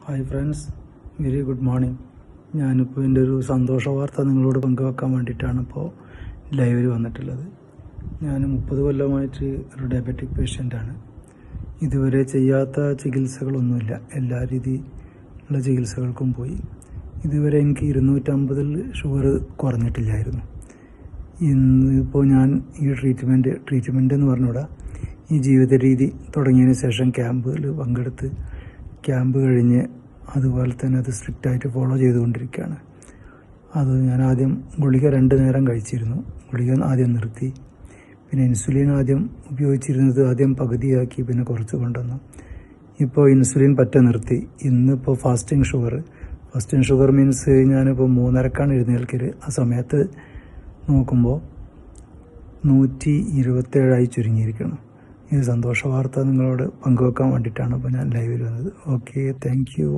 Hi friends, very good morning. ഞാനിപ്പോൾ എൻ്റെ ഒരു സന്തോഷ വാർത്ത നിങ്ങളോട് പങ്കുവെക്കാൻ വേണ്ടിയിട്ടാണ് ഇപ്പോൾ ലൈവിൽ വന്നിട്ടുള്ളത്. ഞാൻ 30 കൊല്ലമായിട്ട് ഒരു ഡയബറ്റിക് പേഷ്യൻ്റാണ്. ഇതുവരെ ചെയ്യാത്ത ചികിത്സകളൊന്നുമില്ല. എല്ലാ രീതിയിലുള്ള ചികിത്സകൾക്കും പോയി. ഇതുവരെ എനിക്ക് 250 ഷുഗർ കുറഞ്ഞിട്ടില്ലായിരുന്നു. ഇന്നിപ്പോൾ ഞാൻ ഈ ട്രീറ്റ്മെൻറ്റ് എന്ന് പറഞ്ഞുകൂടാ, ഈ ജീവിത രീതി തുടങ്ങിയതിന് ശേഷം ക്യാമ്പിൽ പങ്കെടുത്ത് ക്യാമ്പ് കഴിഞ്ഞ് അതുപോലെ തന്നെ അത് സ്ട്രിക്റ്റായിട്ട് ഫോളോ ചെയ്തുകൊണ്ടിരിക്കുകയാണ്. അത് ഞാൻ ആദ്യം ഗുളിക 2 നേരം കഴിച്ചിരുന്നു. ഗുളിക ആദ്യം നിർത്തി. പിന്നെ ഇൻസുലിൻ ആദ്യം ഉപയോഗിച്ചിരുന്നത് ആദ്യം പകുതിയാക്കി, പിന്നെ കുറച്ച് കൊണ്ടുവന്നു. ഇപ്പോൾ ഇൻസുലിൻ നിർത്തി. ഇന്നിപ്പോൾ ഫാസ്റ്റിംഗ് ഷുഗർ മീൻസ് ഞാനിപ്പോൾ 3:30 എഴുന്നേൽക്കൽ. ആ സമയത്ത് നോക്കുമ്പോൾ 127 ചുരുങ്ങിയിരിക്കണം. ഈ സന്തോഷ വാർത്ത നിങ്ങളോട് പങ്കുവെക്കാൻ വേണ്ടിയിട്ടാണ് ഇപ്പോൾ ഞാൻ ലൈവിൽ വന്നത്. Okay, thank you.